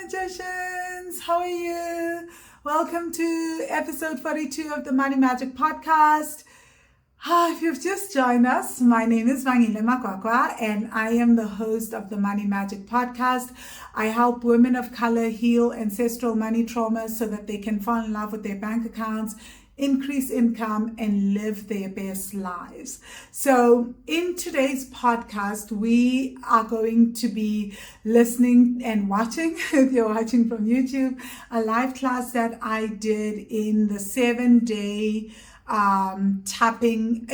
magicians, how are you? Welcome to episode 42 of the Money Magic Podcast. If you've just joined us, my name is Vangile Makwakwa and I am the host of the Money Magic Podcast. I help women of color heal ancestral money traumas so that they can fall in love with their bank accounts, increase income, and live their best lives. So in today's podcast, we are going to be listening and watching, if you're watching from YouTube, a live class that I did in the 7-day tapping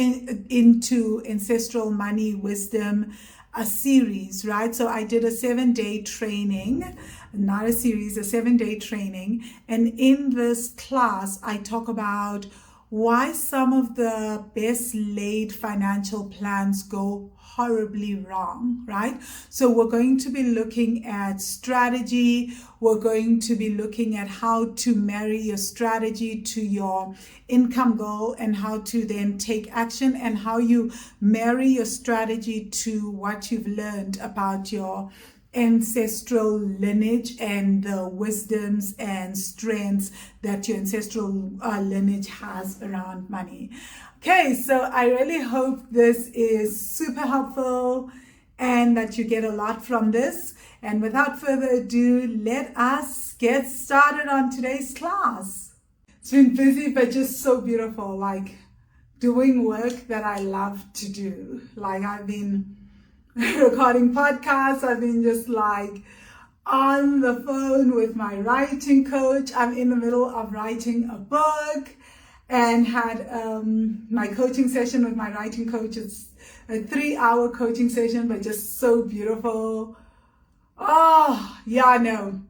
into ancestral money wisdom, a series, right? So I did a 7-day training, not a series, a 7-day training. And in this class, I talk about why some of the best laid financial plans go horribly wrong, right? So we're going to be looking at strategy. We're going to be looking at how to marry your strategy to your income goal and how to then take action, and how you marry your strategy to what you've learned about your ancestral lineage and the wisdoms and strengths that your ancestral lineage has around money. Okay, so I really hope this is super helpful and that you get a lot from this. And without further ado, let us get started on today's class. It's been busy, but just so beautiful, like doing work that I love to do. Like I've been recording podcasts, I've been just like on the phone with my writing coach. I'm in the middle of writing a book and had my coaching session with my writing coach. It's a 3-hour coaching session, but just so beautiful. Oh, yeah, no.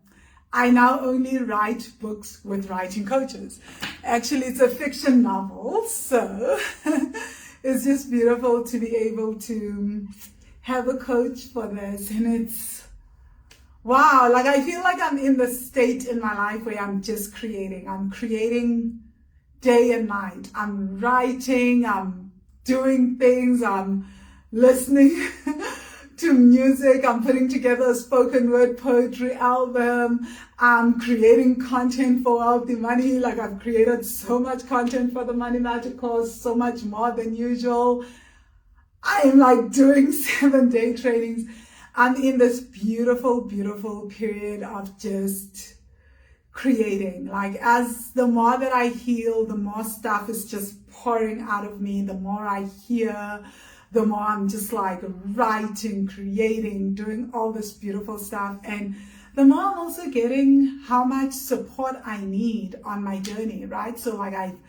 I now only write books with writing coaches. Actually, it's a fiction novel, so it's just beautiful to be able to have a coach for this. And it's, wow, like I feel like I'm in the state in my life where I'm just creating. I'm creating day and night. I'm writing, I'm doing things, I'm listening to music, I'm putting together a spoken word poetry album, I'm creating content for Wealthy Money. Like I've created so much content for the Money Magic course, so much more than usual. I am like doing 7-day trainings. I'm in this beautiful, beautiful period of just creating. Like as the more that I heal, the more stuff is just pouring out of me. The more I hear, the more I'm just like writing, creating, doing all this beautiful stuff. And the more I'm also getting how much support I need on my journey, right? So like I've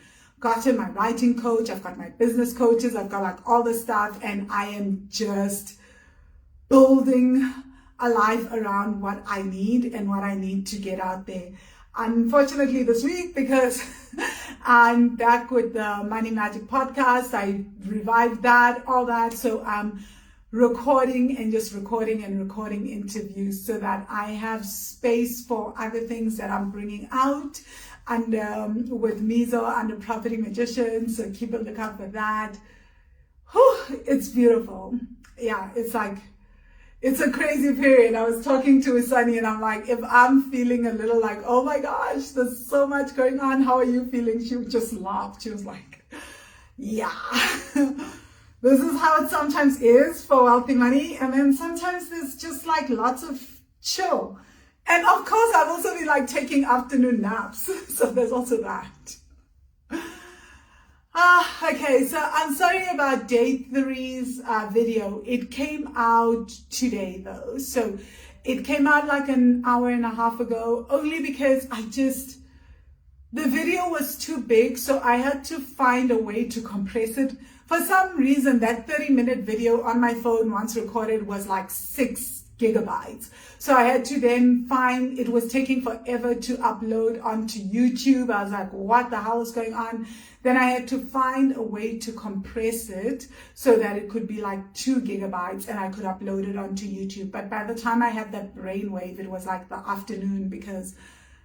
gotten my writing coach, I've got my business coaches, I've got like all this stuff, and I am just building a life around what I need and what I need to get out there. Unfortunately this week, because I'm back with the Money Magic Podcast, I revived that, all that. So I'm recording and just recording and recording interviews so that I have space for other things that I'm bringing out. And with Mizo under Property Magicians, so keep a lookout for that. Whew, it's beautiful. Yeah, it's like, it's a crazy period. I was talking to Sunny and I'm like, if I'm feeling a little like, oh my gosh, there's so much going on, how are you feeling? She just laughed. She was like, yeah, this is how it sometimes is for Wealthy Money. And then sometimes there's just like lots of chill. And of course, I've also been like taking afternoon naps. So there's also that. Okay, so I'm sorry about day 3's video. It came out today though. So it came out like an hour and a half ago, only because the video was too big. So I had to find a way to compress it. For some reason, that 30-minute video on my phone once recorded was like 6 gigabytes. So I had to then find, it was taking forever to upload onto YouTube. I was like, what the hell is going on? Then I had to find a way to compress it so that it could be like 2 gigabytes and I could upload it onto YouTube. But by the time I had that brainwave, it was like the afternoon, because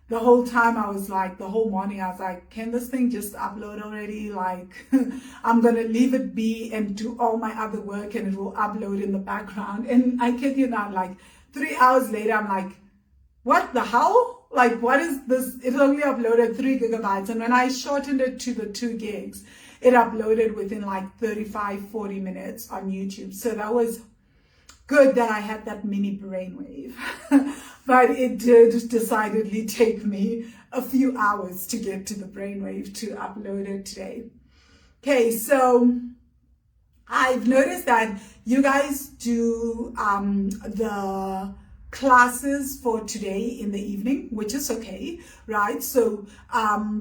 the whole time I was like, the whole morning I was like, can this thing just upload already? Like, I'm going to leave it be and do all my other work and it will upload in the background. And I kid you not, like 3 hours later, I'm like, what the hell? Like, what is this? It only uploaded 3 gigabytes. And when I shortened it to the 2 gigs, it uploaded within like 35-40 minutes on YouTube. So that was good that I had that mini brainwave. But it did decidedly take me a few hours to get to the brainwave to upload it today. Okay, so I've noticed that you guys do the classes for today in the evening, which is okay, right? So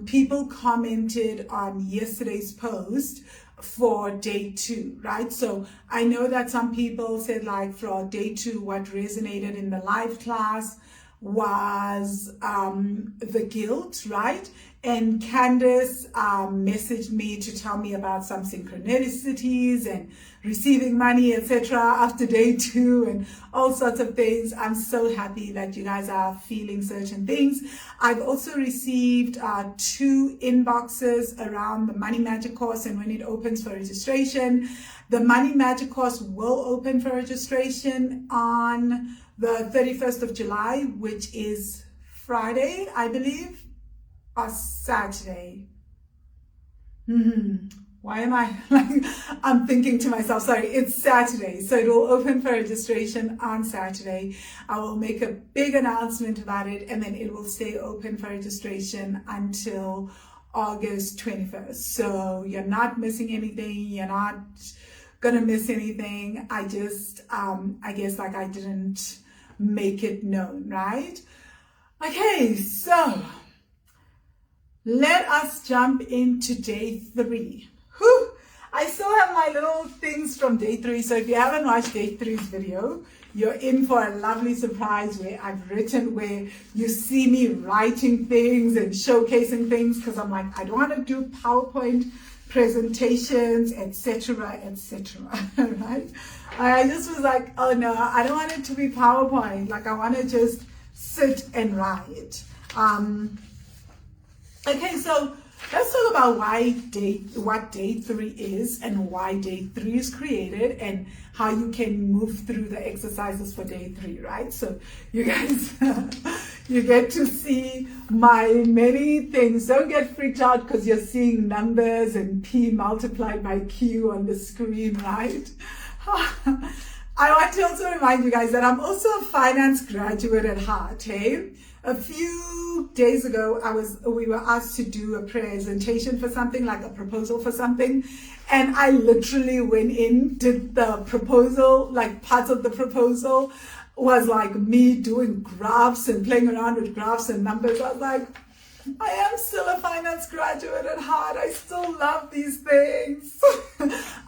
people commented on yesterday's post for day 2, right? So I know that some people said, like, for day 2, what resonated in the live class was the guilt, right? And Candace messaged me to tell me about some synchronicities and receiving money, etc. after day 2 and all sorts of things. I'm so happy that you guys are feeling certain things. I've also received 2 inboxes around the Money Magic course and when it opens for registration. The Money Magic course will open for registration on the 31st of July, which is Friday, I believe. Or Saturday. Why am I like, I'm thinking to myself, sorry, it's Saturday. So it will open for registration on Saturday. I will make a big announcement about it and then it will stay open for registration until August 21st. So you're not missing anything. You're not gonna miss anything. I just, I guess like I didn't make it known, right? Okay, so let us jump into day 3. Whew. I still have my little things from day 3. So if you haven't watched day 3's video, you're in for a lovely surprise where I've written, where you see me writing things and showcasing things, because I'm like, I don't want to do PowerPoint presentations, etc., right? I just was like, oh no, I don't want it to be PowerPoint. Like, I want to just sit and write. Okay, so let's talk about what day 3 is and why day 3 is created and how you can move through the exercises for day 3, right? So you guys, you get to see my many things. Don't get freaked out because you're seeing numbers and P multiplied by Q on the screen, right? I want to also remind you guys that I'm also a finance graduate at heart, hey? A few days ago, we were asked to do a presentation for something, like a proposal for something. And I literally went in, did the proposal, like parts of the proposal was like me doing graphs and playing around with graphs and numbers. I was like, I am still a finance graduate at heart. I still love these things.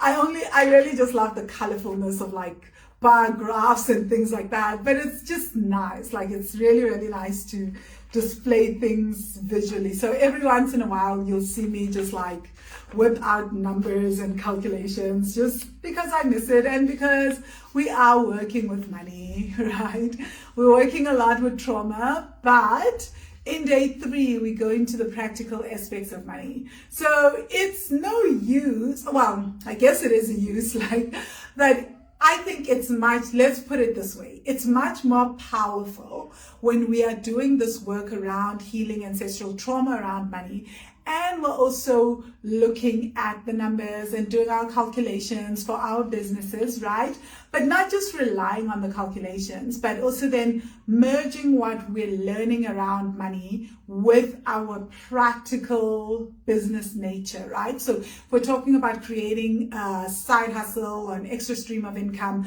I really just love the colorfulness of like bar graphs and things like that, but it's just nice. Like, it's really, really nice to display things visually. So every once in a while, you'll see me just like whip out numbers and calculations just because I miss it and because we are working with money, right? We're working a lot with trauma, but in day 3, we go into the practical aspects of money. So it's no use, well, I guess it is a use, like, but I think it's let's put it this way, it's much more powerful when we are doing this work around healing ancestral trauma around money, and we're also looking at the numbers and doing our calculations for our businesses, right? But not just relying on the calculations, but also then merging what we're learning around money with our practical business nature, right? So if we're talking about creating a side hustle or an extra stream of income,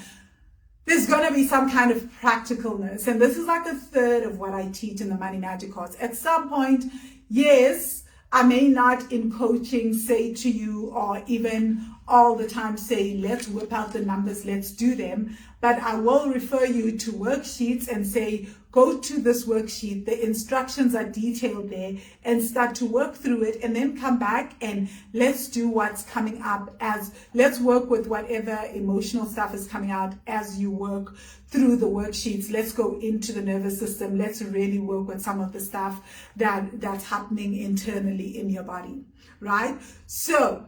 there's going to be some kind of practicalness. And this is like a third of what I teach in the Money Magic course. At some point, yes, I may not in coaching say to you, or even all the time say, let's whip out the numbers, let's do them. But I will refer you to worksheets and say, go to this worksheet. The instructions are detailed there, and start to work through it, and then come back and let's do what's coming up, let's work with whatever emotional stuff is coming out as you work through the worksheets. Let's go into the nervous system. Let's really work with some of the stuff that's happening internally in your body, right? So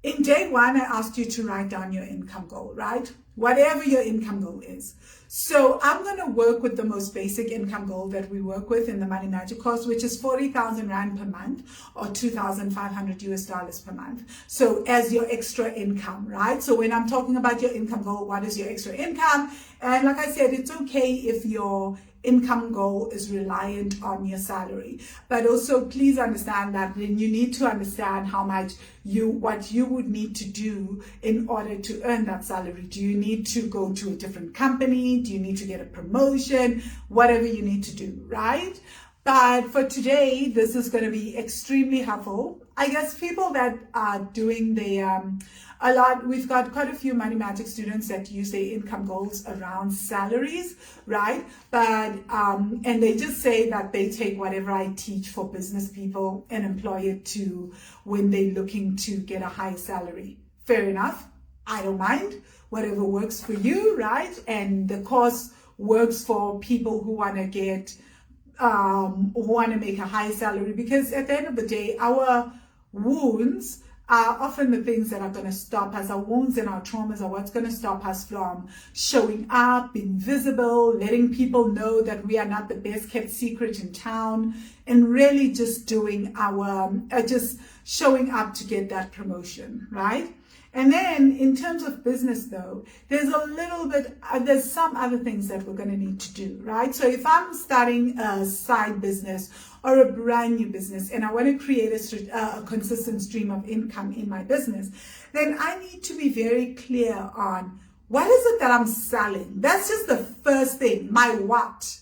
in day 1, I asked you to write down your income goal, right? Whatever your income goal is. So I'm going to work with the most basic income goal that we work with in the Money Magic course, which is 40,000 Rand per month or 2,500 US dollars per month. So as your extra income, right? So when I'm talking about your income goal, what is your extra income? And like I said, it's okay if your income goal is reliant on your salary, but also please understand that then you need to understand how much what you would need to do in order to earn that salary. Do you need to go to a different company? Do you need to get a promotion? Whatever you need to do, right? But for today, this is going to be extremely helpful. I guess people that are doing we've got quite a few Money Magic students that use their income goals around salaries, right? But, and they just say that they take whatever I teach for business people and employ it to when they're looking to get a higher salary. Fair enough. I don't mind. Whatever works for you, right? And the course works for people who want to get make a high salary, because at the end of the day, our wounds are often the things that are going to stop us. Our wounds and our traumas are what's going to stop us from showing up, being visible, letting people know that we are not the best kept secret in town, and really just doing just showing up to get that promotion, right? And then in terms of business though, there's some other things that we're going to need to do, right? So if I'm starting a side business or a brand new business and I want to create a consistent stream of income in my business, then I need to be very clear on what is it that I'm selling. That's just the first thing. My what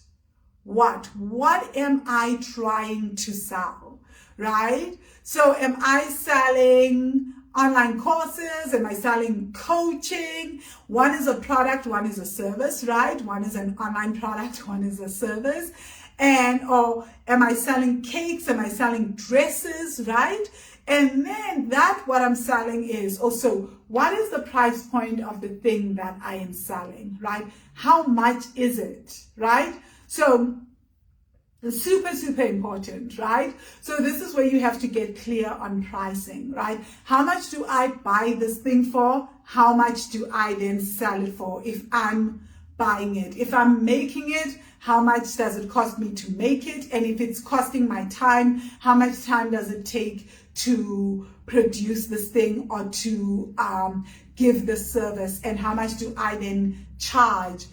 am I trying to sell, right? So am I selling online courses? Am I selling coaching? One is a product, one is a service, right? One is an online product, one is a service. Or am I selling cakes? Am I selling dresses, right? And then what I'm selling is also, what is the price point of the thing that I am selling, right? How much is it, right? So super, super important, right? So this is where you have to get clear on pricing, right? How much do I buy this thing for? How much do I then sell it for if I'm buying it? If I'm making it, how much does it cost me to make it? And if it's costing my time, how much time does it take to produce this thing or to give this service? And how much do I then charge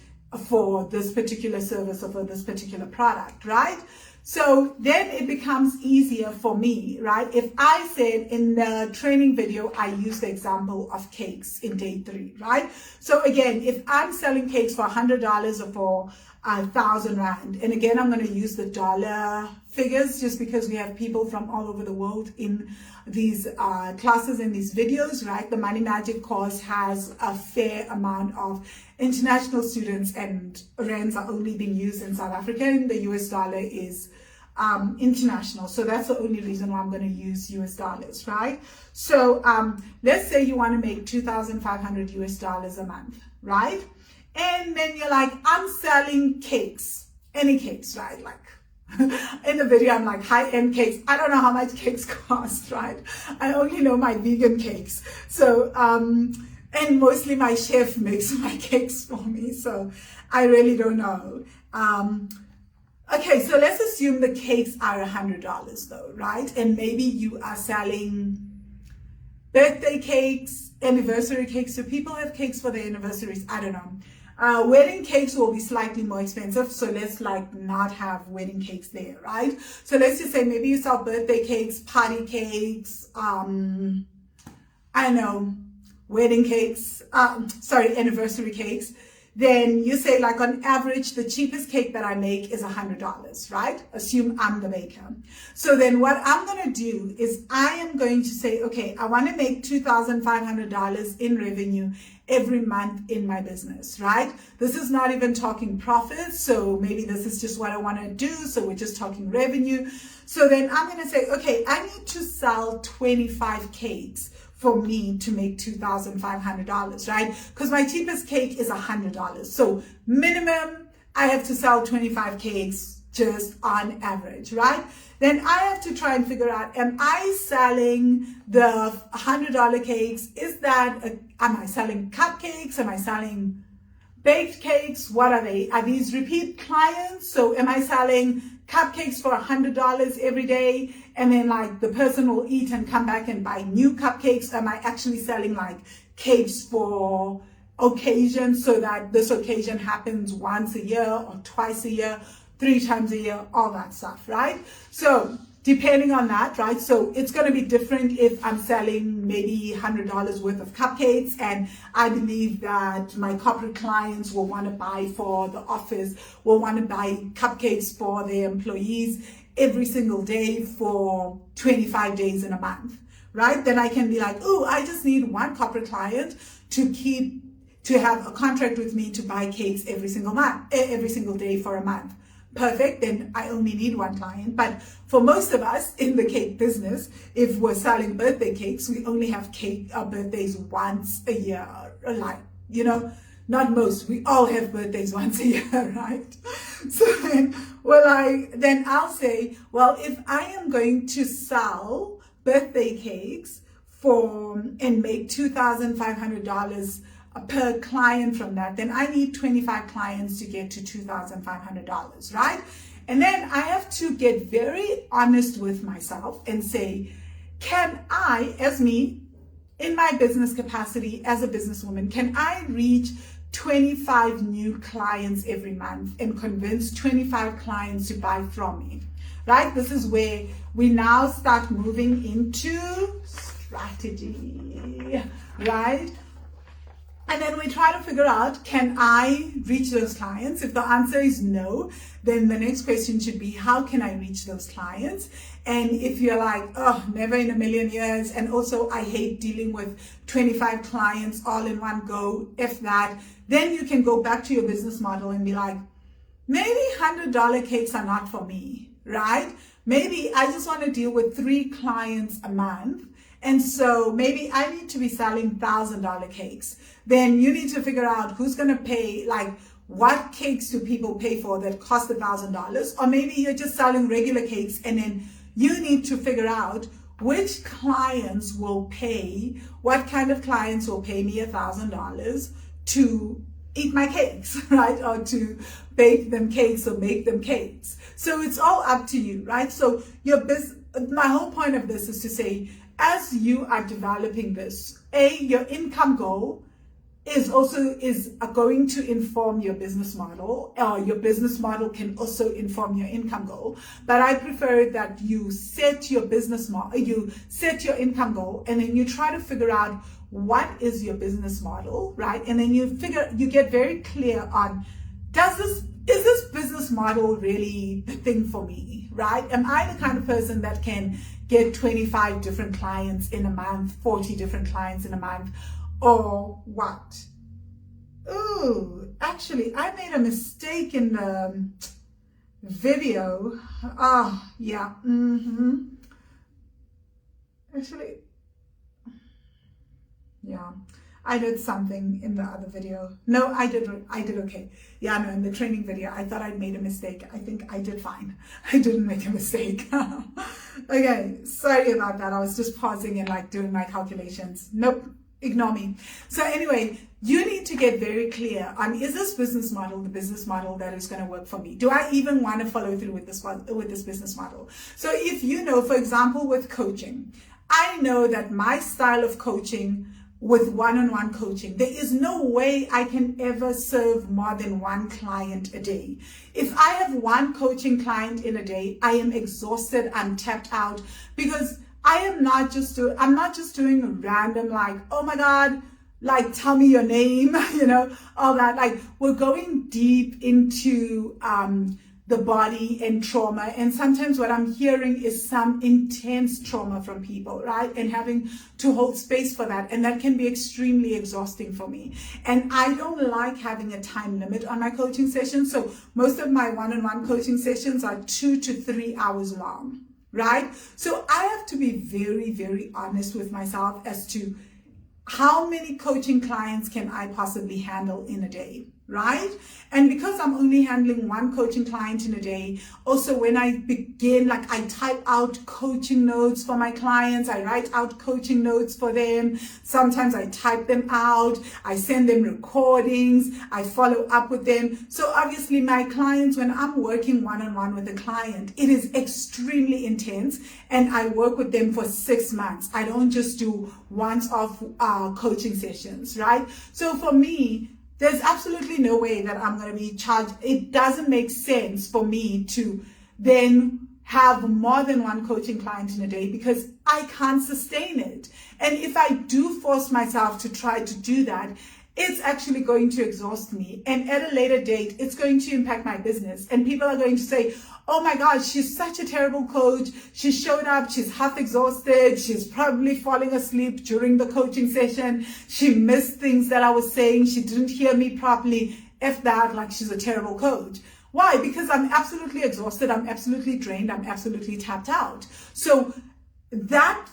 for this particular service or for this particular product, right? So then it becomes easier for me, right? If I said in the training video, I used the example of cakes in day 3, right? So again, if I'm selling cakes for $100 or for 1,000 Rand, and again, I'm going to use the dollar figures just because we have people from all over the world in these classes and these videos, right? The Money Magic course has a fair amount of international students, and rands are only being used in South Africa, and the US dollar is international. So that's the only reason why I'm going to use US dollars, right? So let's say you want to make 2,500 US dollars a month, right? And then you're like, I'm selling cakes, any cakes, right? Like in the video, I'm like high-end cakes. I don't know how much cakes cost, right? I only know my vegan cakes. So, and mostly my chef makes my cakes for me. So I really don't know. Okay, so let's assume the cakes are $100 though, right? And maybe you are selling birthday cakes, anniversary cakes. So people have cakes for their anniversaries. I don't know. Wedding cakes will be slightly more expensive, so let's not have wedding cakes there, right? So let's just say maybe you sell birthday cakes, party cakes, I don't know, wedding cakes, anniversary cakes. Then you say on average, the cheapest cake that I make is $100, right? Assume I'm the baker. So then what I'm going to do is I am going to say, okay, I want to make $2,500 in revenue every month in my business, right? This is not even talking profits. So maybe this is just what I want to do. So we're just talking revenue. So then I'm going to say, okay, I need to sell 25 cakes for me to make $2,500, right? Because my cheapest cake is $100. So minimum, I have to sell 25 cakes just on average, right? Then I have to try and figure out, am I selling the $100 cakes? Am I selling cupcakes? Am I selling Baked cakes, what are they? Are these repeat clients? So am I selling cupcakes for $100 every day, and then like the person will eat and come back and buy new cupcakes? Am I actually selling like cakes for occasions, so that this occasion happens once a year or twice a year, 3 times a year, all that stuff, right? So depending on that, right? So it's going to be different if I'm selling maybe $100 worth of cupcakes, and I believe that my corporate clients will want to buy for the office, will want to buy cupcakes for their employees every single day for 25 days in a month, right? Then I can be like, oh, I just need one corporate client to have a contract with me to buy cakes every single day for a month. Perfect, then I only need one client. But for most of us in the cake business, if we're selling birthday cakes, we only have birthdays once a year. Like, not most, we all have birthdays once a year, right? So then I'll say, well, if I am going to sell birthday cakes and make $2,500 per client from that, then I need 25 clients to get to $2,500, right? And then I have to get very honest with myself and say, can I, as me, in my business capacity as a businesswoman, can I reach 25 new clients every month and convince 25 clients to buy from me, right? This is where we now start moving into strategy, right? And then we try to figure out, can I reach those clients? If the answer is no, then the next question should be, how can I reach those clients? And if you're like, oh, never in a million years, and also I hate dealing with 25 clients all in one go, if that, then you can go back to your business model and be like, maybe $100 cakes are not for me, right? Maybe I just want to deal with 3 clients a month. And so maybe I need to be selling $1,000 cakes. Then you need to figure out who's going to pay, like what cakes do people pay for that cost $1,000? Or maybe you're just selling regular cakes, and then you need to figure out which clients will pay, what kind of clients will pay me $1,000 to eat my cakes, right? Or to bake them cakes or make them cakes. So it's all up to you, right? So my whole point of this is to say, as you are developing this, your income goal is going to inform your business model, or your business model can also inform your income goal. But I prefer that you set your business model, you set your income goal, and then you try to figure out what is your business model, right? And then you get very clear on, is this business model really the thing for me, right? Am I the kind of person that can get 25 different clients in a month, 40 different clients in a month, or what? Ooh, actually, I made a mistake in the video. Oh, yeah. Actually, yeah, I did something in the other video. No, I did okay. Yeah, no, in the training video, I thought I'd made a mistake. I think I did fine. I didn't make a mistake. Okay, sorry about that. I was just pausing and like doing my calculations. Nope, ignore me. So anyway, you need to get very clear on, is this business model the business model that is going to work for me? Do I even want to follow through with this business model? So if you know, for example, with coaching, I know that my style of coaching, with one-on-one coaching, there is no way I can ever serve more than one client a day. If I have one coaching client in a day, I am exhausted, I'm tapped out, because I'm not just doing a random like, oh my God, like tell me your name, all that. Like, we're going deep into the body and trauma. And sometimes what I'm hearing is some intense trauma from people, right? And having to hold space for that. And that can be extremely exhausting for me. And I don't like having a time limit on my coaching sessions. So most of my one-on-one coaching sessions are 2 to 3 hours long, right? So I have to be very, very honest with myself as to how many coaching clients can I possibly handle in a day? right? And because I'm only handling one coaching client in a day, also when I begin, like I type out coaching notes for my clients, I write out coaching notes for them. Sometimes I type them out, I send them recordings, I follow up with them. So obviously my clients, when I'm working one-on-one with a client, it is extremely intense, and I work with them for 6 months. I don't just do once-off coaching sessions, right? So for me, there's absolutely no way that I'm going to be charged. It doesn't make sense for me to then have more than one coaching client in a day, because I can't sustain it. And if I do force myself to try to do that, it's actually going to exhaust me. And at a later date, it's going to impact my business. And people are going to say, oh my God, she's such a terrible coach. She showed up, she's half exhausted. She's probably falling asleep during the coaching session. She missed things that I was saying. She didn't hear me properly. F that, like she's a terrible coach. Why? Because I'm absolutely exhausted. I'm absolutely drained. I'm absolutely tapped out. So that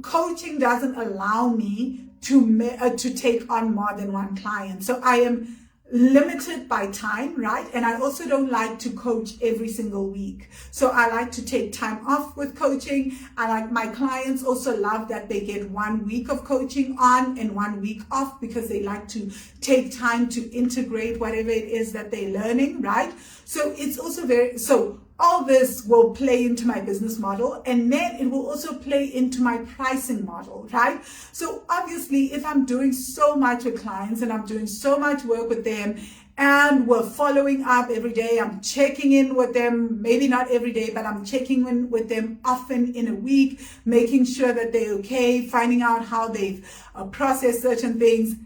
coaching doesn't allow me to take on more than one client. So I am limited by time, right? And I also don't like to coach every single week. So I like to take time off with coaching. I like my clients also love that they get 1 week of coaching on and 1 week off, because they like to take time to integrate whatever it is that they're learning, right? So it's also all this will play into my business model, and then it will also play into my pricing model, right? So obviously, if I'm doing so much with clients and I'm doing so much work with them, and we're following up every day, I'm checking in with them, maybe not every day, but I'm checking in with them often in a week, making sure that they're okay, finding out how they've processed certain things.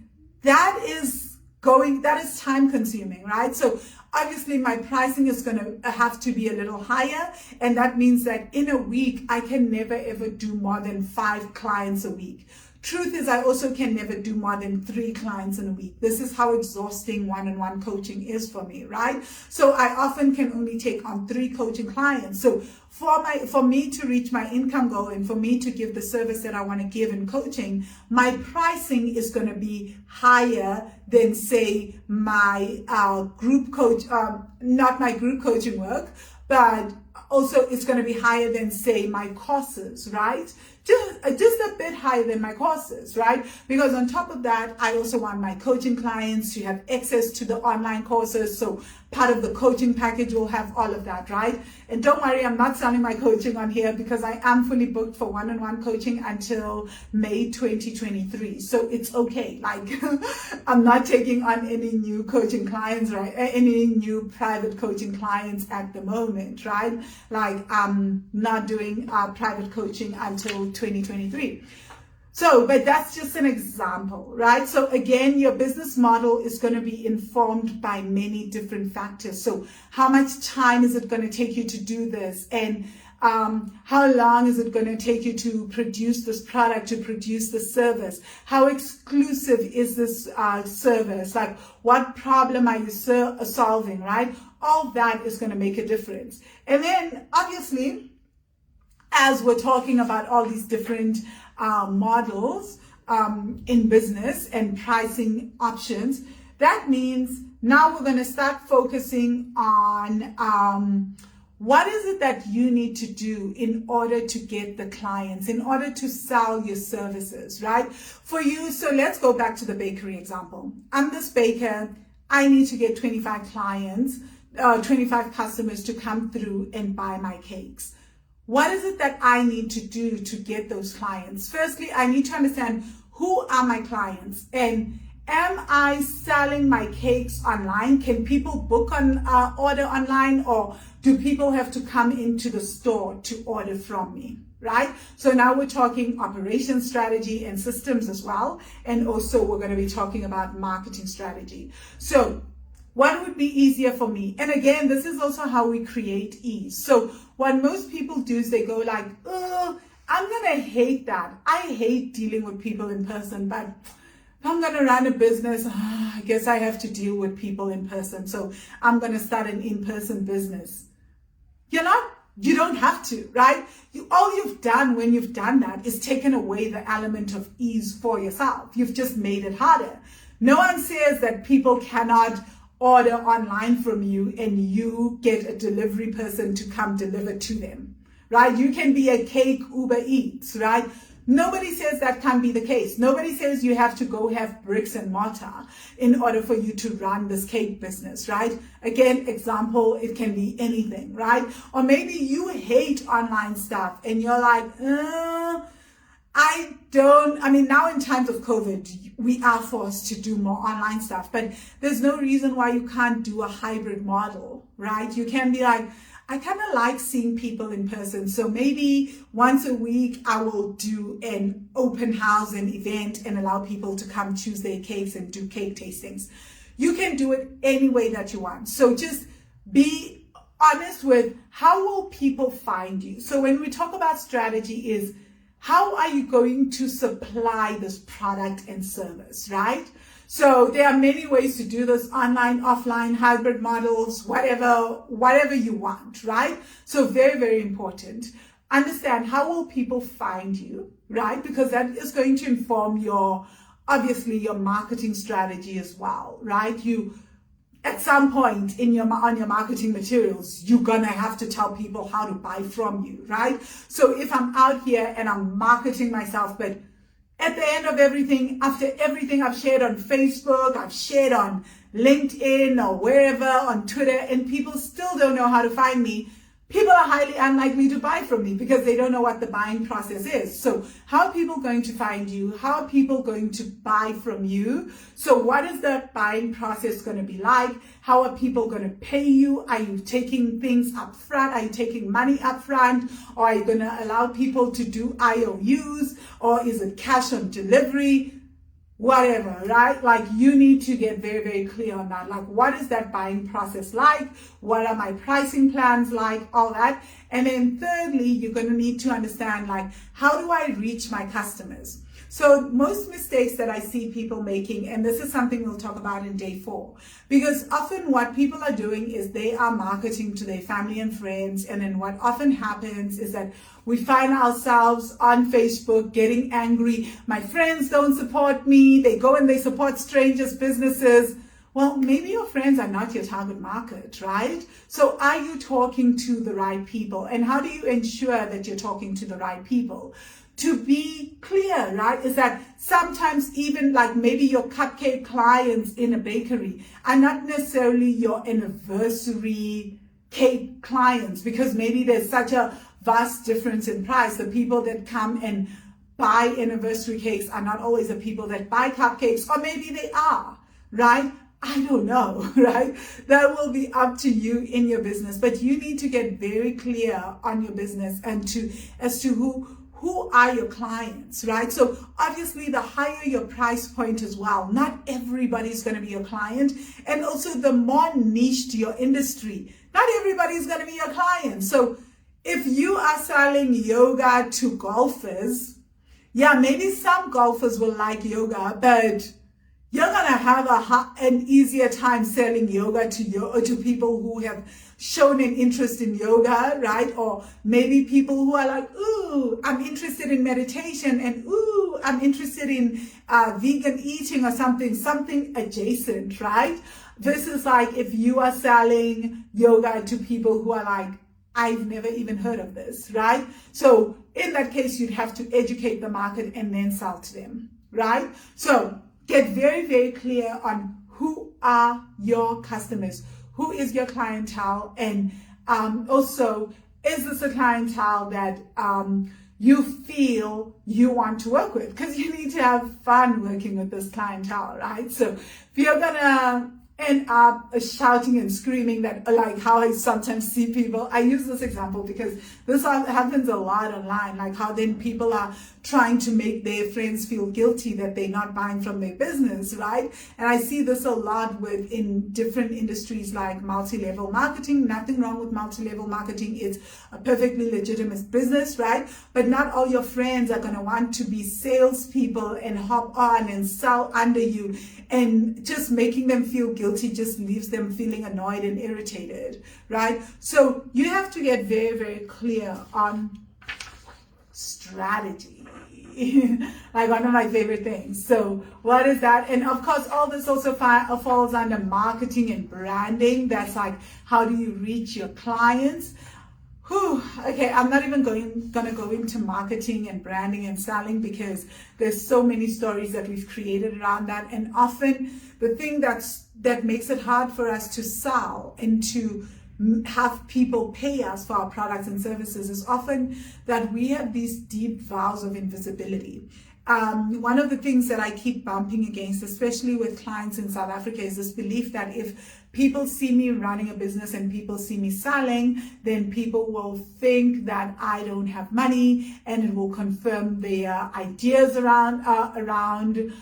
That is time consuming, right? So obviously my pricing is going to have to be a little higher. And that means that in a week, I can never ever do more than 5 clients a week. Truth is, I also can never do more than 3 clients in a week. This is how exhausting one-on-one coaching is for me, right? So I often can only take on 3 coaching clients. So for me to reach my income goal and for me to give the service that I want to give in coaching, my pricing is going to be higher than, say, my group coach, not my group coaching work, but also it's going to be higher than, say, my courses, right? Just a bit higher than my courses, right? Because on top of that, I also want my coaching clients to have access to the online courses. So part of the coaching package will have all of that, right? And don't worry, I'm not selling my coaching on here, because I am fully booked for one-on-one coaching until May 2023. So it's okay. Like I'm not taking on any new coaching clients, right? Any new private coaching clients at the moment, right? Like I'm not doing private coaching until 2023. So, but that's just an example, right? So again, your business model is going to be informed by many different factors. So how much time is it going to take you to do this? And how long is it going to take you to produce this product, to produce the service? How exclusive is this service? Like, what problem are you solving, right? All that is going to make a difference. And then obviously, as we're talking about all these different models in business and pricing options, that means now we're going to start focusing on what is it that you need to do in order to get the clients, in order to sell your services, right? For you, so let's go back to the bakery example. I'm this baker. I need to get 25 clients, 25 customers to come through and buy my cakes. What is it that I need to do to get those clients? Firstly, I need to understand who are my clients, and am I selling my cakes online? Can people book order online, or do people have to come into the store to order from me, right? So now we're talking operations strategy and systems as well. And also we're going to be talking about marketing strategy. So what would be easier for me? And again, this is also how we create ease. So what most people do is they go like, oh, I'm going to hate that. I hate dealing with people in person, but if I'm going to run a business, I guess I have to deal with people in person. So I'm going to start an in-person business. You don't have to, right? All you've done when you've done that is taken away the element of ease for yourself. You've just made it harder. No one says that people cannot order online from you and you get a delivery person to come deliver to them, right? You can be a cake Uber Eats, right? Nobody says that can't be the case. Nobody says you have to go have bricks and mortar in order for you to run this cake business, right? Again, example, it can be anything, right? Or maybe you hate online stuff and you're like, now in times of COVID, we are forced to do more online stuff, but there's no reason why you can't do a hybrid model, right? You can be like, I kind of like seeing people in person. So maybe once a week, I will do an open house and event and allow people to come choose their cakes and do cake tastings. You can do it any way that you want. So just be honest with how will people find you. So when we talk about strategy is how are you going to supply this product and service, right? So there are many ways to do this, online, offline, hybrid models, whatever you want, right? So very, very important. Understand how will people find you, right? Because that is going to inform obviously your marketing strategy as well, right? You, at some point on your marketing materials, you're gonna have to tell people how to buy from you, right? So if I'm out here and I'm marketing myself, but at the end of everything, after everything I've shared on Facebook, I've shared on LinkedIn or wherever, on Twitter, and people still don't know how to find me, people are highly unlikely to buy from me because they don't know what the buying process is. So how are people going to find you? How are people going to buy from you? So what is that buying process going to be like? How are people going to pay you? Are you taking things up front? Are you taking money up front? Or are you going to allow people to do IOUs? Or is it cash on delivery? Whatever, right? Like you need to get very, very clear on that. Like what is that buying process like? What are my pricing plans like? All that. And then thirdly, you're going to need to understand like, how do I reach my customers? So most mistakes that I see people making, and this is something we'll talk about in day 4, because often what people are doing is they are marketing to their family and friends. And then what often happens is that we find ourselves on Facebook getting angry. My friends don't support me. They go and they support strangers' businesses. Well, maybe your friends are not your target market, right? So are you talking to the right people? And how do you ensure that you're talking to the right people? To be clear, right, is that sometimes even like maybe your cupcake clients in a bakery are not necessarily your anniversary cake clients, because maybe there's such a vast difference in price. The people that come and buy anniversary cakes are not always the people that buy cupcakes, or maybe they are, right? I don't know, right? That will be up to you in your business, but you need to get very clear on your business and as to who are your clients, right? So obviously the higher your price point as well, not everybody's going to be your client. And also the more niched your industry, not everybody's going to be your client. So if you are selling yoga to golfers, yeah, maybe some golfers will like yoga, but you're going to have an easier time selling yoga to people who have shown an interest in yoga, right? Or maybe people who are like, ooh, I'm interested in meditation, and ooh, I'm interested in vegan eating or something adjacent, right? This is like if you are selling yoga to people who are like, I've never even heard of this, right? So in that case, you'd have to educate the market and then sell to them, right? So get very, very clear on who are your customers, who is your clientele, and also, is this a clientele that you feel you want to work with? Because you need to have fun working with this clientele, right? So if you're gonna end up shouting and screaming, that like how I sometimes see people, I use this example because this happens a lot online, like how then people are trying to make their friends feel guilty that they're not buying from their business, right? And I see this a lot in different industries like multi-level marketing. Nothing wrong with multi-level marketing. It's a perfectly legitimate business, right? But not all your friends are going to want to be salespeople and hop on and sell under you, and just making them feel guilty just leaves them feeling annoyed and irritated, right? So you have to get very, very clear on strategy. like one of my favorite things. So what is that? And of course, all this also falls under marketing and branding. That's like, how do you reach your clients? Okay, I'm not even gonna go into marketing and branding and selling, because there's so many stories that we've created around that. And often the thing that makes it hard for us to sell and to have people pay us for our products and services is often that we have these deep vows of invisibility. One of the things that I keep bumping against, especially with clients in South Africa, is this belief that if people see me running a business and people see me selling, then people will think that I don't have money, and it will confirm their ideas around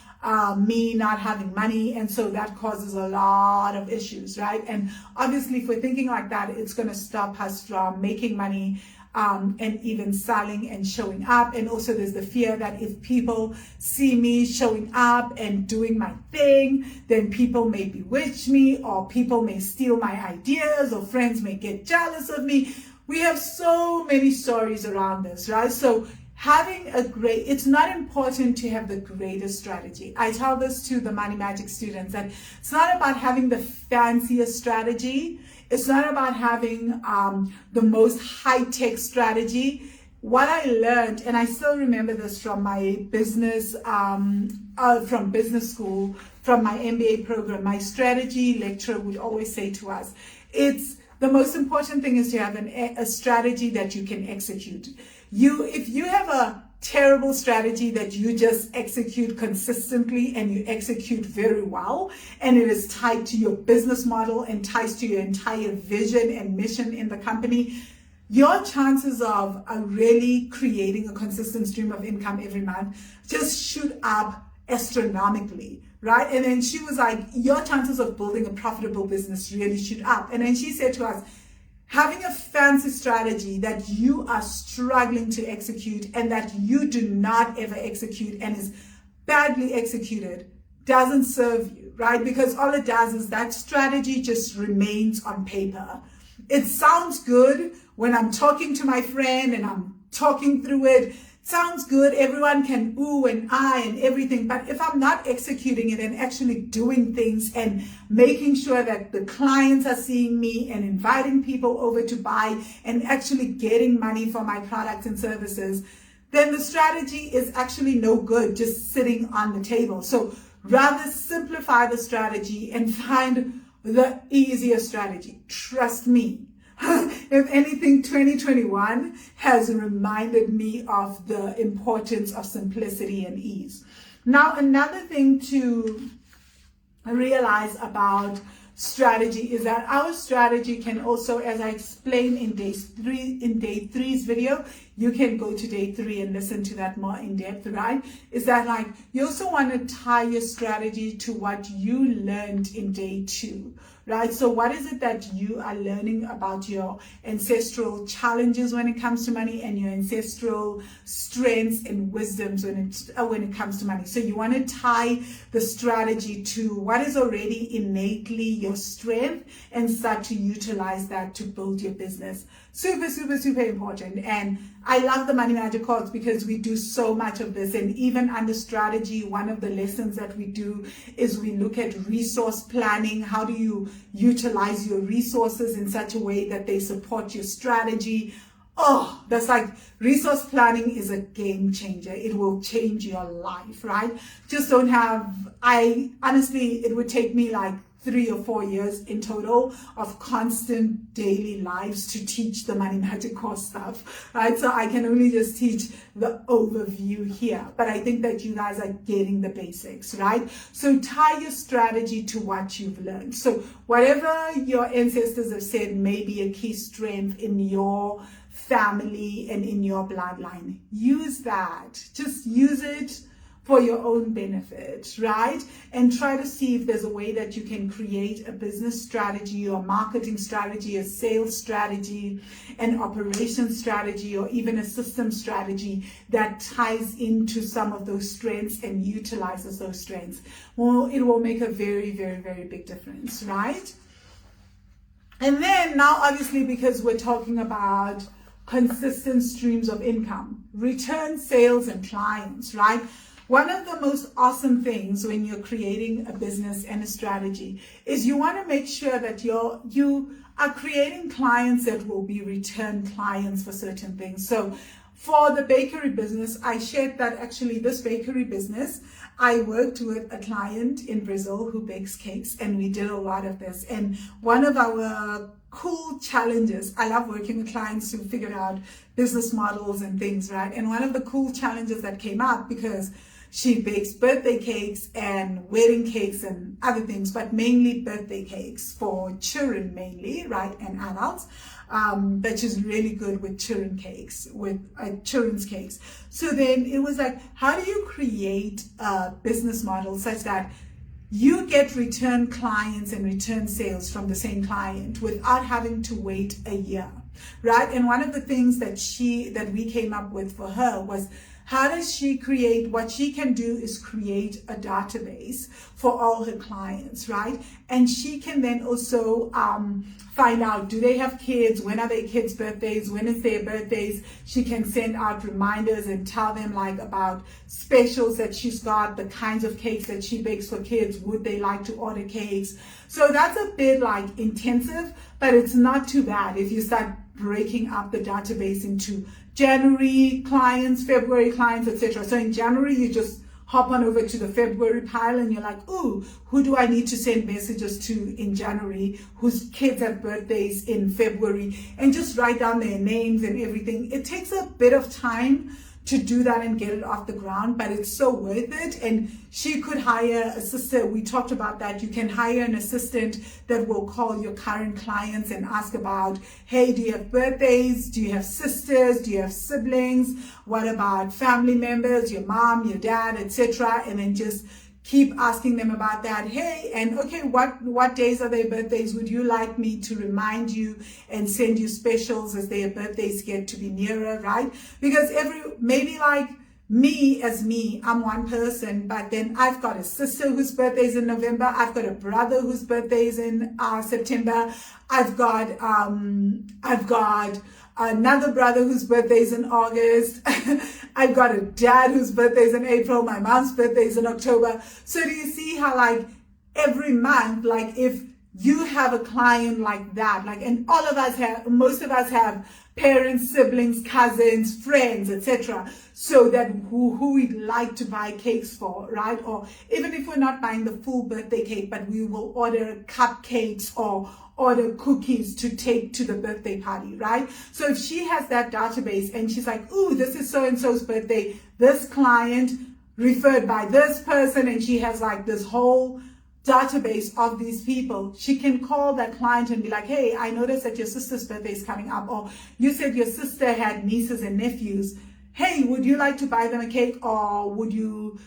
me not having money. And so that causes a lot of issues, right? And obviously, if we're thinking like that, it's going to stop us from making money, and even selling and showing up. And also there's the fear that if people see me showing up and doing my thing, then people may bewitch me, or people may steal my ideas, or friends may get jealous of me. We have so many stories around this, right? So it's not important to have the greatest strategy. I tell this to the Money Magic students, that it's not about having the fanciest strategy. It's not about having the most high-tech strategy. What I learned, and I still remember this from my business, from business school, from my MBA program, my strategy lecturer would always say to us, the most important thing is to have a strategy that you can execute. If you have a terrible strategy that you just execute consistently and you execute very well, and it is tied to your business model and ties to your entire vision and mission in the company, your chances of really creating a consistent stream of income every month just shoot up astronomically, right? And then she was like, your chances of building a profitable business really shoot up. And then she said to us, having a fancy strategy that you are struggling to execute and that you do not ever execute and is badly executed doesn't serve you, right? Because all it does is that strategy just remains on paper. It sounds good when I'm talking to my friend and I'm talking through it. Sounds good, everyone can ooh and ah and everything, but if I'm not executing it and actually doing things and making sure that the clients are seeing me and inviting people over to buy and actually getting money for my products and services, then the strategy is actually no good, just sitting on the table. So rather simplify the strategy and find the easier strategy. Trust me. If anything, 2021 has reminded me of the importance of simplicity and ease. Now, another thing to realize about strategy is that our strategy can also, as I explained in day three's video, you can go to day 3 and listen to that more in depth, right? Is that like, you also want to tie your strategy to what you learned in day 2, right? So what is it that you are learning about your ancestral challenges when it comes to money and your ancestral strengths and wisdoms when it comes to money? So you want to tie the strategy to what is already innately your strength and start to utilize that to build your business. Super, super, super important. And I love the Money Magic course because we do so much of this. And even under strategy, one of the lessons that we do is we look at resource planning. How do you utilize your resources in such a way that they support your strategy? Oh, that's like, resource planning is a game changer. It will change your life, right? Honestly, it would take me like 3 or 4 years in total of constant daily lives to teach the Money Magic course stuff, right? So I can only just teach the overview here, but I think that you guys are getting the basics, right? So tie your strategy to what you've learned. So whatever your ancestors have said may be a key strength in your family and in your bloodline. Use that. Just use it for your own benefit, right? And try to see if there's a way that you can create a business strategy or marketing strategy, a sales strategy, an operations strategy, or even a system strategy that ties into some of those strengths and utilizes those strengths. Well, it will make a very, very, very big difference, right? And then now, obviously, because we're talking about consistent streams of income, return sales and clients, right? One of the most awesome things when you're creating a business and a strategy is you want to make sure that you are creating clients that will be return clients for certain things. So for the bakery business, I shared that actually this bakery business, I worked with a client in Brazil who bakes cakes, and we did a lot of this. And one of our cool challenges, I love working with clients to figure out business models and things, right? And one of the cool challenges that came up, because she bakes birthday cakes and wedding cakes and other things, but mainly birthday cakes for children mainly, right, and adults. But she's really good with children's cakes. So then it was like, how do you create a business model such that you get return clients and return sales from the same client without having to wait a year, right? And one of the things that we came up with for her was, how does she create? What she can do is create a database for all her clients, right? And she can then also find out, do they have kids? When are their kids' birthdays? When is their birthdays? She can send out reminders and tell them like about specials that she's got, the kinds of cakes that she bakes for kids. Would they like to order cakes? So that's a bit like intensive, but it's not too bad if you start breaking up the database into January clients, February clients, etc. So in January, you just hop on over to the February pile and you're like, ooh, who do I need to send messages to in January? Whose kids have birthdays in February? And just write down their names and everything. It takes a bit of time to do that and get it off the ground, but it's so worth it. And she could hire a sister. We talked about that. You can hire an assistant that will call your current clients and ask about, hey, do you have birthdays? Do you have sisters? Do you have siblings? What about family members, your mom, your dad, etc.? And then just keep asking them about that. Hey, and okay, what days are their birthdays? Would you like me to remind you and send you specials as their birthdays get to be nearer, right? Because maybe like me, I'm one person, but then I've got a sister whose birthday is in November. I've got a brother whose birthday is in September. I've got another brother whose birthday is in August. I've got a dad whose birthday is in April. My mom's birthday is in October. So do you see how like every month, like if you have a client like that, like, and most of us have parents, siblings, cousins, friends, etc. So that who we'd like to buy cakes for, right? Or even if we're not buying the full birthday cake, but we will order cupcakes or order cookies to take to the birthday party, right? So if she has that database and she's like, ooh, this is so-and-so's birthday, this client referred by this person, and she has like this whole database of these people, she can call that client and be like, hey, I noticed that your sister's birthday is coming up, or you said your sister had nieces and nephews. Hey, would you like to buy them a cake, or would you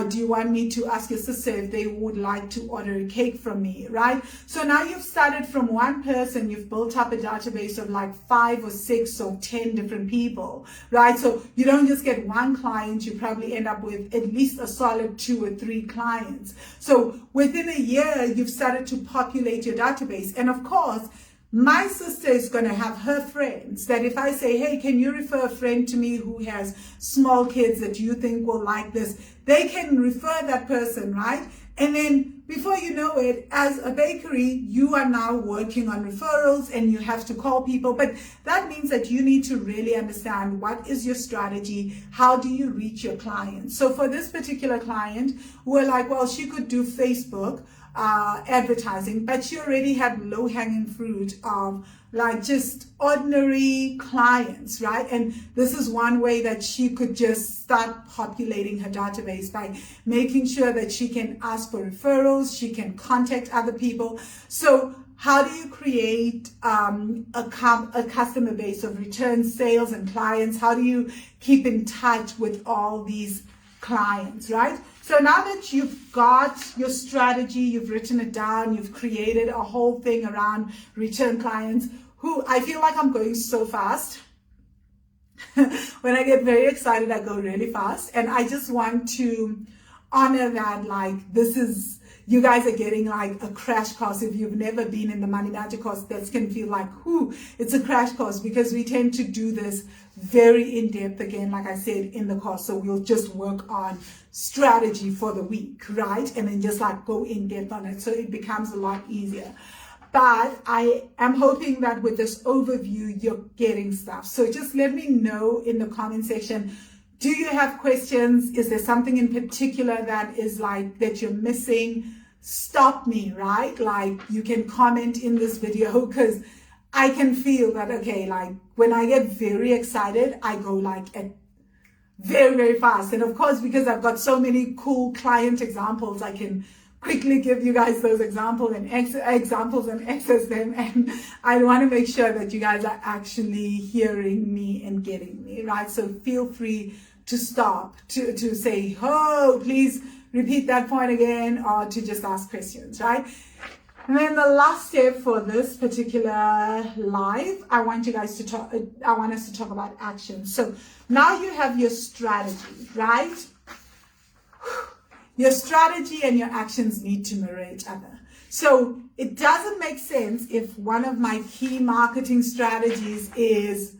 do you want me to ask your sister if they would like to order a cake from me, right? So now you've started from one person, you've built up a database of like 5 or 6 or 10 different people, right? So you don't just get one client, you probably end up with at least a solid 2 or 3 clients. So within a year, you've started to populate your database. And of course, my sister is going to have her friends that if I say, hey, can you refer a friend to me who has small kids that you think will like this, they can refer that person, right? And then before you know it, as a bakery, you are now working on referrals and you have to call people. But that means that you need to really understand what is your strategy? How do you reach your clients? So for this particular client, we're like, well, she could do Facebook advertising, but she already had low-hanging fruit of like just ordinary clients, right? And this is one way that she could just start populating her database by making sure that she can ask for referrals, she can contact other people. So how do you create a customer base of return sales and clients? How do you keep in touch with all these clients, right? So now that you've got your strategy, you've written it down, you've created a whole thing around return clients, who I feel like I'm going so fast. When I get very excited, I go really fast. And I just want to honor that, like, this is, you guys are getting like a crash course. If you've never been in the Money Magic course, that can feel like, it's a crash course, because we tend to do this very in depth again, like I said, in the course. So we'll just work on strategy for the week, right? And then just like go in depth on it. So it becomes a lot easier. But I am hoping that with this overview, you're getting stuff. So just let me know in the comment section. Do you have questions? Is there something in particular that is like that you're missing? Stop me, right? Like you can comment in this video, because I can feel that, okay, like when I get very excited, I go like at very, very fast. And of course, because I've got so many cool client examples, I can quickly give you guys those examples and access them. And I want to make sure that you guys are actually hearing me and getting me, right? So feel free to stop, to say, oh, please repeat that point again, or to just ask questions, right? And then the last step for this particular live, I want us to talk about action. So now you have your strategy, right? Your strategy and your actions need to mirror each other. So it doesn't make sense if one of my key marketing strategies is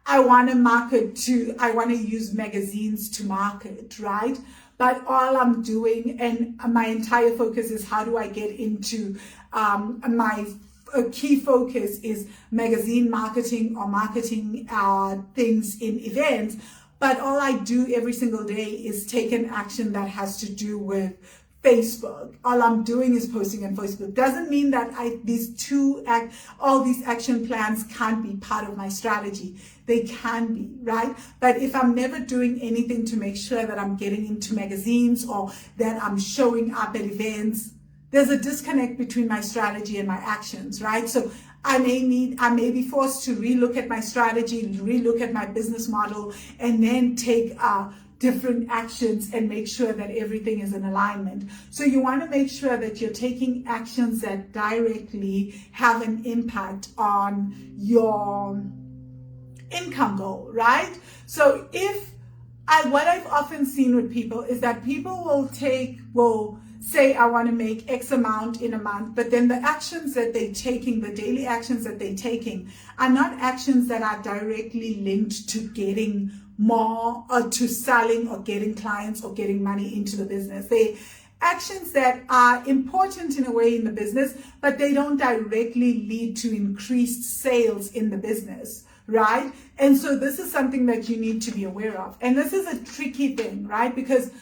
I want to use magazines to market, right? But all I'm doing, and my entire focus is how do I get into my key focus is magazine marketing or marketing things in events. But all I do every single day is take an action that has to do with Facebook. All I'm doing is posting on Facebook. Doesn't mean that all these action plans can't be part of my strategy. They can be, right? But if I'm never doing anything to make sure that I'm getting into magazines or that I'm showing up at events, there's a disconnect between my strategy and my actions, right? So I may be forced to relook at my strategy, relook at my business model, and then take different actions and make sure that everything is in alignment. So you want to make sure that you're taking actions that directly have an impact on your income goal, right? So what I've often seen with people is that people will say, I want to make X amount in a month, but then the actions that they're taking, the daily actions that they're taking, are not actions that are directly linked to getting more or to selling or getting clients or getting money into the business. They actions that are important in a way in the business, but they don't directly lead to increased sales in the business, right? And so this is something that you need to be aware of. And this is a tricky thing, right? Because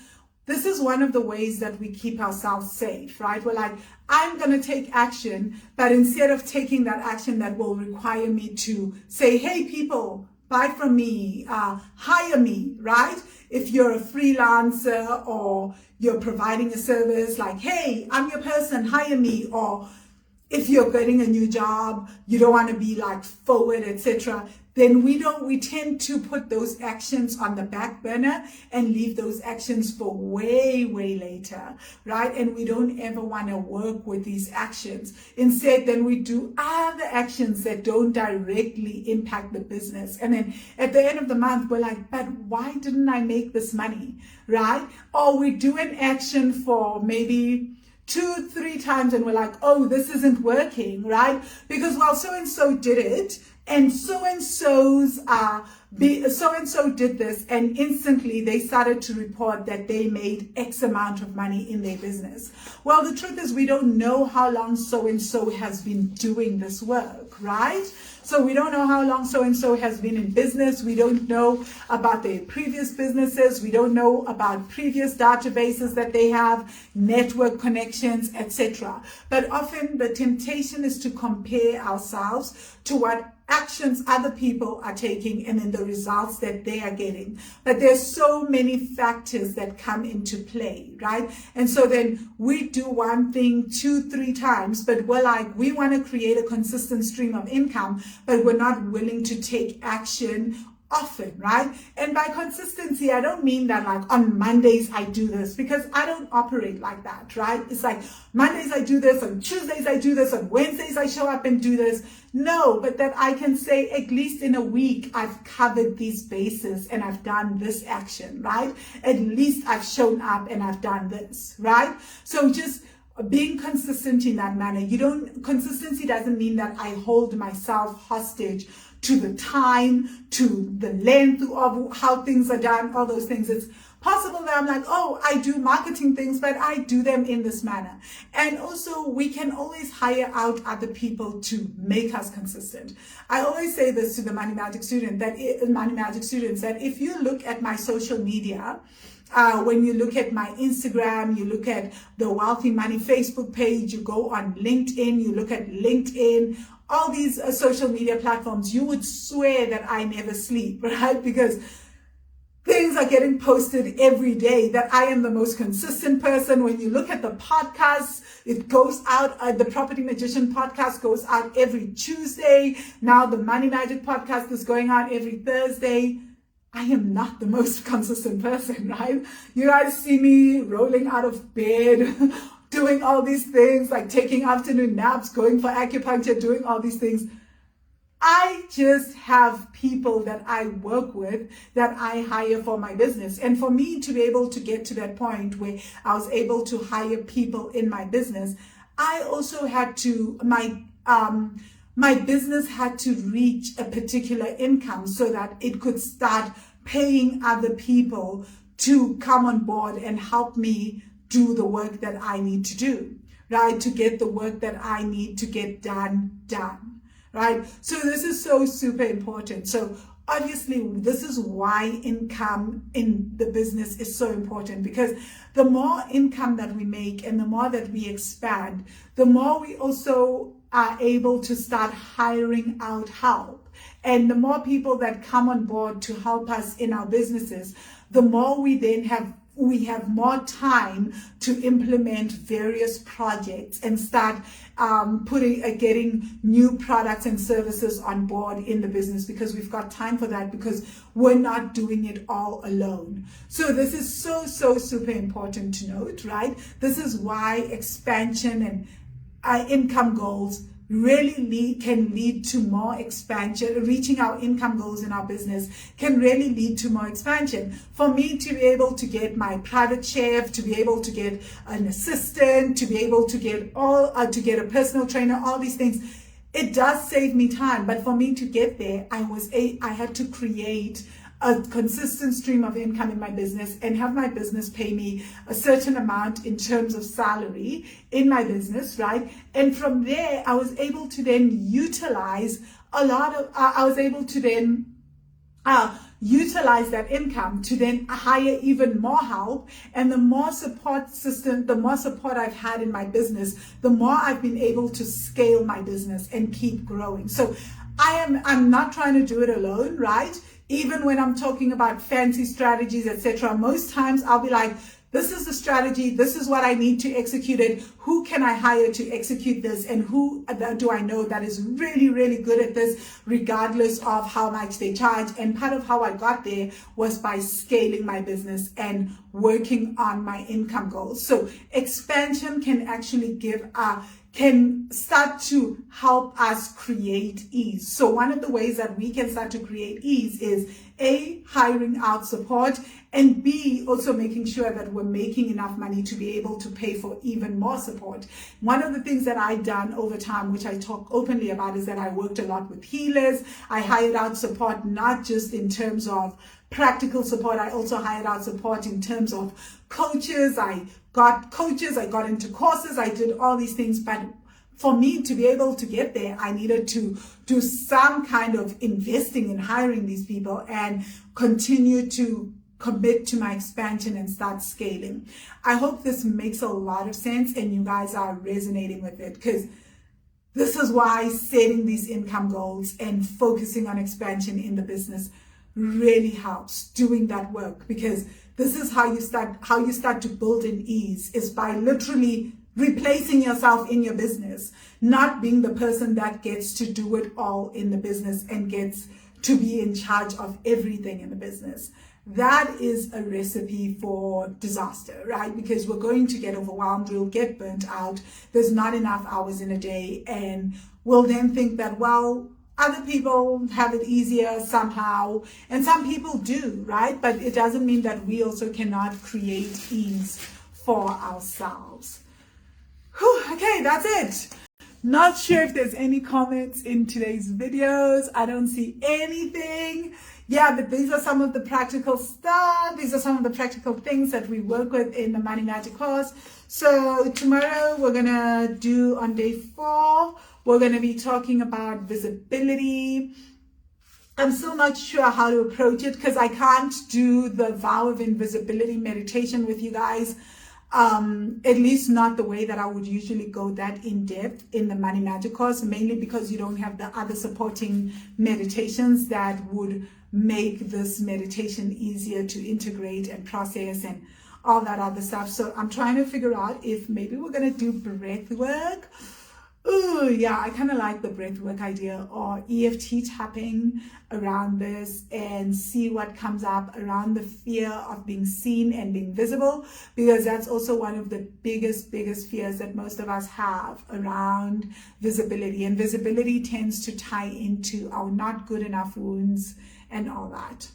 this is one of the ways that we keep ourselves safe, right? We're like, I'm going to take action, but instead of taking that action that will require me to say, hey, people, buy from me, hire me, right? If you're a freelancer or you're providing a service like, hey, I'm your person, hire me. Or if you're getting a new job, you don't want to be like forward, etc. Then we tend to put those actions on the back burner and leave those actions for way, way later, right? And we don't ever want to work with these actions. Instead, then we do other actions that don't directly impact the business. And then at the end of the month, we're like, but why didn't I make this money, right? Or we do an action for maybe 2-3 times and we're like, oh, this isn't working, right? Because well, so-and-so did it, and so-and-so did this, and instantly they started to report that they made X amount of money in their business. Well, the truth is we don't know how long so-and-so has been doing this work, right? So we don't know how long so-and-so has been in business. We don't know about their previous businesses. We don't know about previous databases that they have, network connections, etc. But often the temptation is to compare ourselves to what actions other people are taking and then the results that they are getting. But there's so many factors that come into play, right? And so then we do one thing 2-3 times, but we're like, we want to create a consistent stream of income, but we're not willing to take action often, right? And by consistency, I don't mean that like on Mondays I do this, because I don't operate like that, right? It's like Mondays I do this, on Tuesdays I do this, on Wednesdays I show up and do this. No, but that I can say at least in a week I've covered these bases and I've done this action, right? At least I've shown up and I've done this, right? So just being consistent in that manner. Consistency doesn't mean that I hold myself hostage to the time, to the length of how things are done, all those things. It's possible that I'm like, oh, I do marketing things, but I do them in this manner. And also, we can always hire out other people to make us consistent. I always say this to the Money Magic students, that if you look at my social media, when you look at my Instagram, you look at the Wealthy Money Facebook page, you go on LinkedIn, you look at LinkedIn, all these social media platforms, you would swear that I never sleep, right? Because things are getting posted every day, that I am the most consistent person. When you look at the podcasts, it goes out, the Property Magician podcast goes out every Tuesday. Now the Money Magic podcast is going on every Thursday. I am not the most consistent person, right? You guys see me rolling out of bed, doing all these things, like taking afternoon naps, going for acupuncture, doing all these things. I just have people that I work with, that I hire for my business. And for me to be able to get to that point where I was able to hire people in my business, I also had to, my business had to reach a particular income so that it could start paying other people to come on board and help me do the work that I need to do, right? To get the work that I need to get done, right? So this is so super important. So obviously, this is why income in the business is so important, because the more income that we make and the more that we expand, the more we also are able to start hiring out help. And the more people that come on board to help us in our businesses, the more we then have more time to implement various projects and start getting new products and services on board in the business, because we've got time for that, because we're not doing it all alone. So this is so super important to note, right? This is why expansion and income goals really can lead to more expansion. Reaching our income goals in our business can really lead to more expansion. For me to be able to get my private chef, to be able to get an assistant, to be able to get to get a personal trainer, all these things, it does save me time. But for me to get there, I had to create a consistent stream of income in my business and have my business pay me a certain amount in terms of salary in my business, right? And from there, I was able to then utilize utilize that income to then hire even more help. And the more support I've had in my business, the more I've been able to scale my business and keep growing. So I'm not trying to do it alone, right? Even when I'm talking about fancy strategies, etc., most times I'll be like, this is the strategy, this is what I need to execute it. Who can I hire to execute this? And who do I know that is really, really good at this, regardless of how much they charge? And part of how I got there was by scaling my business and working on my income goals. So expansion can actually can start to help us create ease. So one of the ways that we can start to create ease is A, hiring out support, and B, also making sure that we're making enough money to be able to pay for even more support. One of the things that I've done over time, which I talk openly about, is that I worked a lot with healers. I hired out support, not just in terms of practical support. I also hired out support in terms of coaches. I got into courses, I did all these things. But for me to be able to get there, I needed to do some kind of investing in hiring these people and continue to commit to my expansion and start scaling. I hope this makes a lot of sense and you guys are resonating with it, because this is why setting these income goals and focusing on expansion in the business really helps, doing that work, because this is how you start to build in ease, is by literally replacing yourself in your business, not being the person that gets to do it all in the business and gets to be in charge of everything in the business. That is a recipe for disaster, right? Because we're going to get overwhelmed, we'll get burnt out, there's not enough hours in a day, and we'll then think that, well, other people have it easier somehow, and some people do, right? But it doesn't mean that we also cannot create ease for ourselves. Whew, okay, that's it. Not sure if there's any comments in today's videos. I don't see anything. Yeah, but these are some of the practical stuff. These are some of the practical things that we work with in the Money Magic course. So tomorrow we're gonna do on day 4, we're gonna be talking about visibility. I'm still not sure how to approach it because I can't do the vow of invisibility meditation with you guys. At least not the way that I would usually go that in depth in the Money Magic course, mainly because you don't have the other supporting meditations that would make this meditation easier to integrate and process and all that other stuff. So I'm trying to figure out if maybe we're going to do breath work. Oh yeah, I kind of like the breath work idea, or EFT tapping around this and see what comes up around the fear of being seen and being visible, because that's also one of the biggest fears that most of us have around visibility. And visibility tends to tie into our not good enough wounds and all that.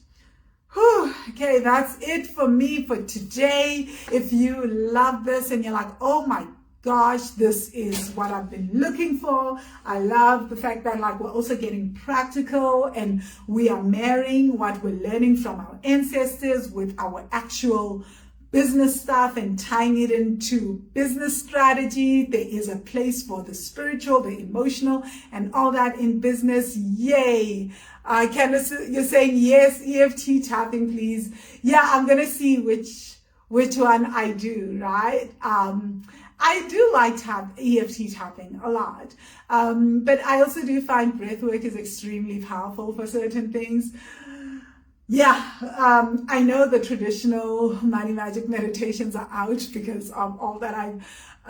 Whew, okay, that's it for me for today. If you love this and you're like, oh my gosh, this is what I've been looking for. I love the fact that like we're also getting practical and we are marrying what we're learning from our ancestors with our actual business stuff and tying it into business strategy. There is a place for the spiritual, the emotional, and all that in business. Yay. Candace, you're saying yes, EFT tapping, please. Yeah, I'm going to see which one I do, right? I do like EFT tapping a lot, but I also do find breath work is extremely powerful for certain things. Yeah, I know the traditional Money Magic meditations are out because of all that I've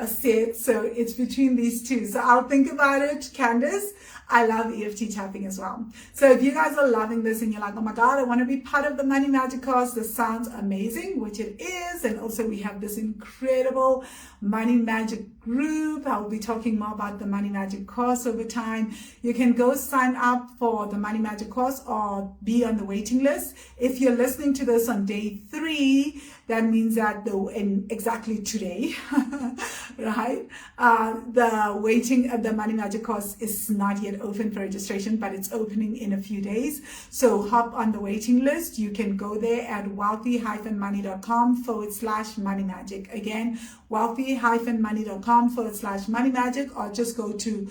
said, so it's between these two. So I'll think about it. Candace, I love EFT tapping as well. So if you guys are loving this and you're like, oh my God, I want to be part of the Money Magic course, this sounds amazing, which it is. And also we have this incredible Money Magic group. I'll be talking more about the Money Magic course over time. You can go sign up for the Money Magic course or be on the waiting list. If you're listening to this on day 3, that means that exactly today, right? The Money Magic course is not yet open for registration, but it's opening in a few days. So hop on the waiting list. You can go there at wealthy-money.com/Money Magic. Again, wealthy-money.com/Money Magic, or just go to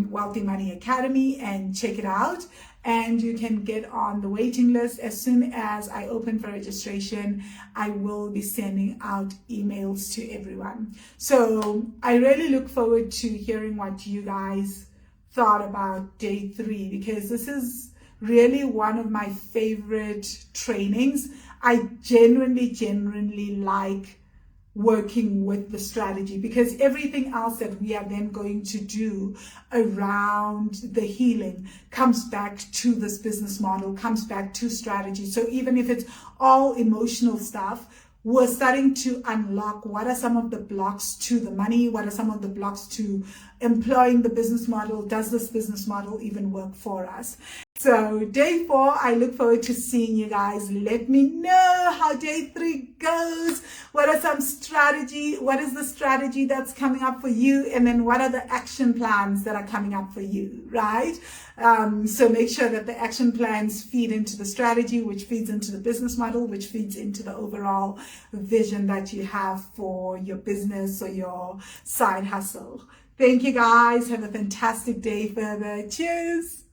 Wealthy Money Academy and check it out. And you can get on the waiting list. As soon as I open for registration, I will be sending out emails to everyone. So I really look forward to hearing what you guys thought about day 3, because this is really one of my favorite trainings. I genuinely like working with the strategy, because everything else that we are then going to do around the healing comes back to this business model, comes back to strategy. So even if it's all emotional stuff, we're starting to unlock what are some of the blocks to the money, what are some of the blocks to employing the business model. Does this business model even work for us? So day 4, I look forward to seeing you guys. Let me know how day 3 goes. What are some strategy? What is the strategy that's coming up for you? And then what are the action plans that are coming up for you, right? So make sure that the action plans feed into the strategy, which feeds into the business model, which feeds into the overall vision that you have for your business or your side hustle. Thank you guys. Have a fantastic day further. Cheers.